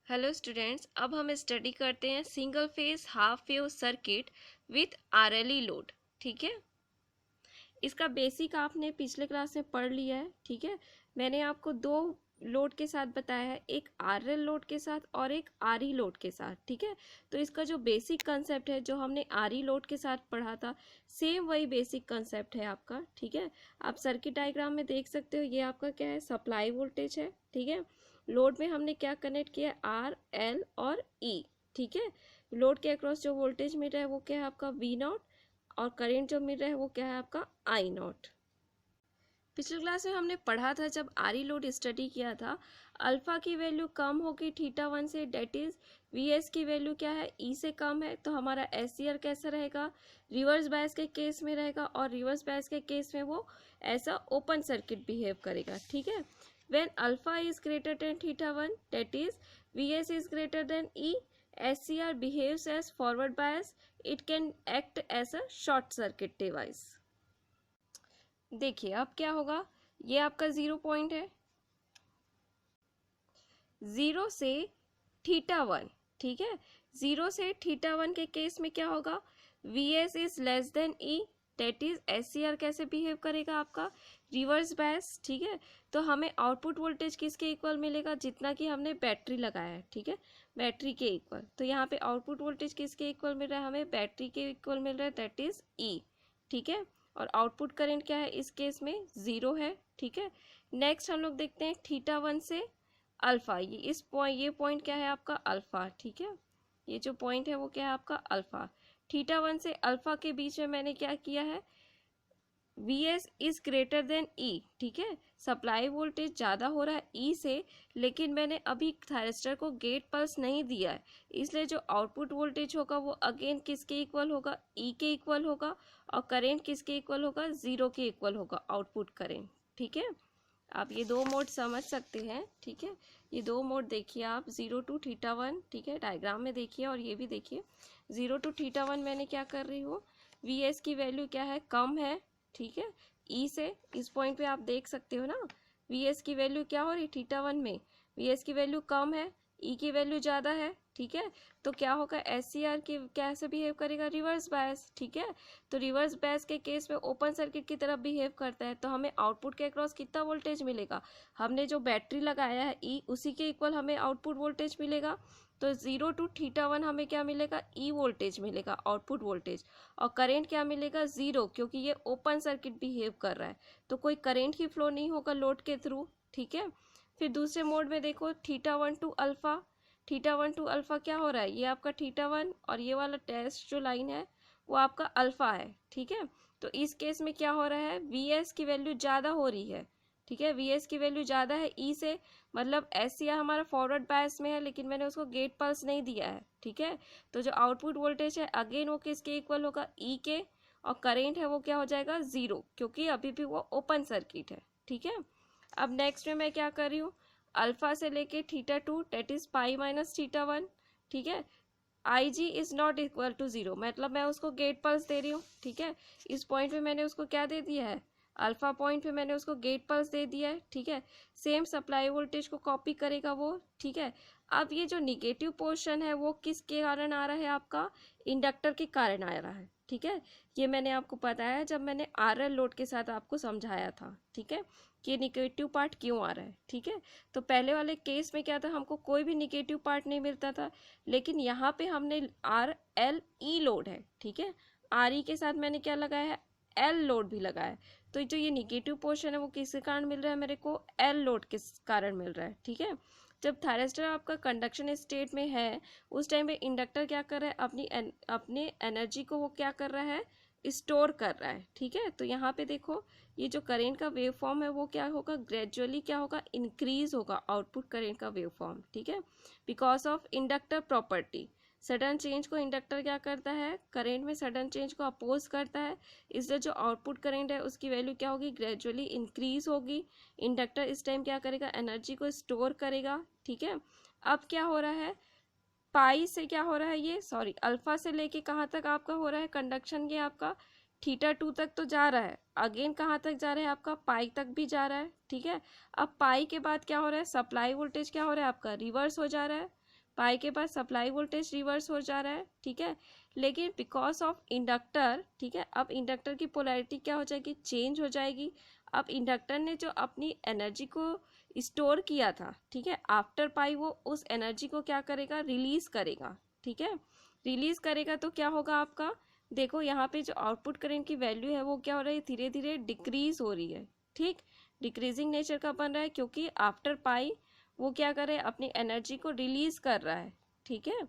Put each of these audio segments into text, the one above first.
Hello students, अब हम study करते हैं single phase half wave circuit with RLE load. ठीक है, इसका बेसिक आपने पिछले क्लास में पढ़ लिया है। ठीक है, मैंने आपको दो लोड के साथ बताया है, एक आरएल लोड के साथ और एक आरई लोड के साथ। ठीक है, तो इसका जो बेसिक कंसेप्ट है जो हमने आरई लोड के साथ पढ़ा था, सेम वही बेसिक कंसेप्ट है आपका। ठीक है, आप सर्किट डायग्राम में देख सकते हो, ये आपका क्या है, सप्लाई वोल्टेज है। ठीक है, लोड में हमने क्या कनेक्ट किया, आर एल और ई। ठीक है, लोड के अक्रॉस जो वोल्टेज मिल रहा है वो क्या है आपका वी नॉट, और करंट जो मिल रहा है वो क्या है आपका आई नॉट। पिछले क्लास में हमने पढ़ा था, जब आरई लोड स्टडी किया था, अल्फा की वैल्यू कम होगी थीटा वन से, डेट इज वी एस की वैल्यू क्या है, ई से कम है, तो हमारा एस सी आर कैसा रहेगा, रिवर्स बायस के केस में रहेगा, और रिवर्स बायस के केस में वो ऐसा ओपन सर्किट बिहेव करेगा। ठीक है, when alpha is greater than theta one, that is V S is greater than E, SCR behaves as forward bias, it can act as a short circuit device। देखिए अब क्या होगा, ये आपका 0 point है, 0 से थीटा वन। ठीक है, 0 से थीटा वन के केस में क्या होगा, VS is less than E, that is SCR कैसे बिहेव करेगा आपका, रिवर्स बायस। ठीक है, तो हमें आउटपुट वोल्टेज किसके इक्वल मिलेगा, जितना कि हमने बैटरी लगाया है। ठीक है, बैटरी के इक्वल, तो यहाँ पे आउटपुट वोल्टेज किसके इक्वल मिल रहा है, हमें बैटरी के इक्वल मिल रहा है, दैट इज E। ठीक है, और आउटपुट करंट क्या है इस केस में, 0 है। ठीक है, नेक्स्ट हम लोग देखते हैं थीटा वन से अल्फा, ये पॉइंट क्या है आपका अल्फा। ठीक है, ये जो पॉइंट है वो क्या है आपका अल्फा। थीटा वन से अल्फा के बीच में मैंने क्या किया है, V S is greater than E. ठीक है, सप्लाई वोल्टेज ज़्यादा हो रहा है ई से, लेकिन मैंने अभी थायरिस्टर को गेट पल्स नहीं दिया है, इसलिए जो आउटपुट वोल्टेज होगा वो अगेन किसके इक्वल होगा, ई के इक्वल होगा, और करेंट किसके इक्वल होगा, 0 के इक्वल होगा आउटपुट करेंट। ठीक है, आप ये दो मोड समझ सकते हैं। ठीक है, ये दो मोड देखिए आप, 0 टू थीटा वन। ठीक है, डायग्राम में देखिए और ये भी देखिए, 0 टू थीटा वन मैंने क्या कर रही हूँ, वी एस की वैल्यू क्या है, कम है। ठीक है, ई से, इस पॉइंट पे आप देख सकते हो ना, वी एस की वैल्यू क्या हो रही थीटा वन में, वी एस की वैल्यू कम है, ई की वैल्यू ज़्यादा है। ठीक है, तो क्या होगा, एस सी आर की कैसे बिहेव करेगा, रिवर्स बायस। ठीक है, तो रिवर्स बायस के केस में ओपन सर्किट की तरफ बिहेव करता है, तो हमें आउटपुट के अक्रॉस कितना वोल्टेज मिलेगा, हमने जो बैटरी लगाया है ई, उसी के इक्वल हमें आउटपुट वोल्टेज मिलेगा। तो 0 टू थीटा वन हमें क्या मिलेगा, ई वोल्टेज मिलेगा, आउटपुट वोल्टेज, और करेंट क्या मिलेगा, 0, क्योंकि ये ओपन सर्किट बिहेव कर रहा है, तो कोई करेंट ही फ्लो नहीं होगा लोड के थ्रू। ठीक है, फिर दूसरे मोड में देखो, theta one two alpha, theta one two alpha क्या हो रहा है, ये आपका थीटा वन और ये वाला टेस्ट जो लाइन है वो आपका अल्फा है। ठीक है, तो इस केस में क्या हो रहा है, वी एस की वैल्यू ज़्यादा हो रही है। ठीक है, वी एस की वैल्यू ज़्यादा है ई से, मतलब एस सी आर हमारा फॉरवर्ड बायस में है, लेकिन मैंने उसको गेट पल्स नहीं दिया है। ठीक है, तो जो आउटपुट वोल्टेज है अगेन वो किसके इक्वल होगा, ई के, और करेंट है वो क्या हो जाएगा, 0, क्योंकि अभी भी वो ओपन सर्किट है। ठीक है, अब नेक्स्ट में मैं क्या कर रही हूँ, अल्फा से लेके theta two, that is pi minus theta one. ठीक है, I G is not equal to 0, मतलब मैं उसको गेट पल्स दे रही हूँ। ठीक है, इस पॉइंट पे मैंने उसको क्या दे दिया है, अल्फा पॉइंट पे मैंने उसको गेट पल्स दे दिया है। ठीक है, सेम सप्लाई वोल्टेज को कॉपी करेगा वो। ठीक है, अब ये जो निगेटिव पोर्शन है वो किसके कारण आ रहा है आपका, इंडक्टर के कारण आ रहा है। ठीक है, ये मैंने आपको बताया जब मैंने आर एल लोड के साथ आपको समझाया था। ठीक है, कि निगेटिव पार्ट क्यों आ रहा है। ठीक है, तो पहले वाले केस में क्या था, हमको कोई भी निगेटिव पार्ट नहीं मिलता था, लेकिन यहाँ पे हमने आर एल ई लोड है। ठीक है, आर ई के साथ मैंने क्या लगाया है, एल लोड भी लगाया है, तो जो ये निगेटिव पोर्शन है वो किसके कारण मिल रहा है मेरे को, एल लोड के कारण मिल रहा है। ठीक है, जब थायरिस्टर आपका कंडक्शन स्टेट में है, उस टाइम पे इंडक्टर क्या कर रहा है, अपनी एनर्जी को वो क्या कर रहा है, स्टोर कर रहा है। ठीक है, तो यहाँ पे देखो, ये जो करेंट का वेव फॉर्म है वो क्या होगा, ग्रेजुअली क्या होगा, इंक्रीज होगा आउटपुट करेंट का वेव फॉर्म। ठीक है, because of inductor property, sudden change को इंडक्टर क्या करता है, करेंट में सडन चेंज को अपोज करता है, इसलिए जो आउटपुट करेंट है उसकी वैल्यू क्या होगी, ग्रेजुअली इंक्रीज होगी। इंडक्टर इस टाइम क्या करेगा, एनर्जी को स्टोर करेगा। ठीक है, अब क्या हो रहा है, पाई से क्या हो रहा है, ये सॉरी अल्फा से लेके कहाँ तक आपका हो रहा है कंडक्शन, ये आपका थीटा टू तक तो जा रहा है, अगेन कहाँ तक जा रहा है आपका, पाई तक भी जा रहा है। ठीक है, अब पाई के बाद क्या हो रहा है, सप्लाई वोल्टेज क्या हो रहा है आपका, रिवर्स हो जा रहा है, पाई के पास सप्लाई वोल्टेज रिवर्स हो जा रहा है, ठीक है, लेकिन बिकॉज ऑफ इंडक्टर, ठीक है, अब इंडक्टर की पोलैरिटी क्या हो जाएगी, चेंज हो जाएगी। अब इंडक्टर ने जो अपनी एनर्जी को स्टोर किया था, ठीक है, आफ्टर पाई वो उस एनर्जी को क्या करेगा, रिलीज करेगा, ठीक है, रिलीज करेगा तो क्या होगा आपका, देखो यहाँ पे जो आउटपुट करंट की वैल्यू है वो क्या हो रही है, धीरे धीरे डिक्रीज हो रही है, ठीक, डिक्रीजिंग नेचर का बन रहा है क्योंकि आफ्टर पाई वो क्या करे, अपनी एनर्जी को रिलीज कर रहा है, ठीक है।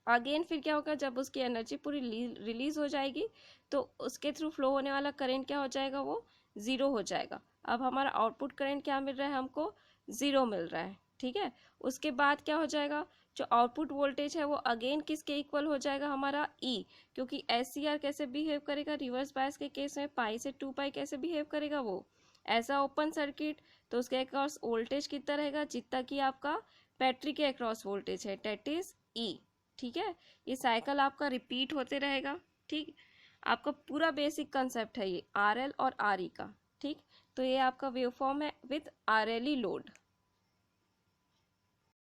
अगेन फिर क्या होगा, जब उसकी एनर्जी पूरी रिलीज हो जाएगी तो उसके थ्रू फ्लो होने वाला करंट क्या हो जाएगा, वो ज़ीरो हो जाएगा। अब हमारा आउटपुट करंट क्या मिल रहा है, हमको ज़ीरो मिल रहा है, ठीक है। उसके बाद क्या हो जाएगा, जो आउटपुट वोल्टेज है वो अगेन किसके इक्वल हो जाएगा, हमारा ई, क्योंकि एस सी आर कैसे बिहेव करेगा, रिवर्स बायस के केस में पाई से 2 पाई कैसे बिहेव करेगा, वो ऐसा ओपन सर्किट, तो उसके अक्रॉस वोल्टेज कितना रहेगा, जितना कि आपका बैटरी के अक्रॉस वोल्टेज है, डेट इज ई, ठीक है। ये साइकिल आपका रिपीट होते रहेगा, ठीक, आपका पूरा बेसिक कंसेप्ट है ये आर एल और आर ई का, ठीक। तो ये आपका वेवफॉर्म है with R L E load.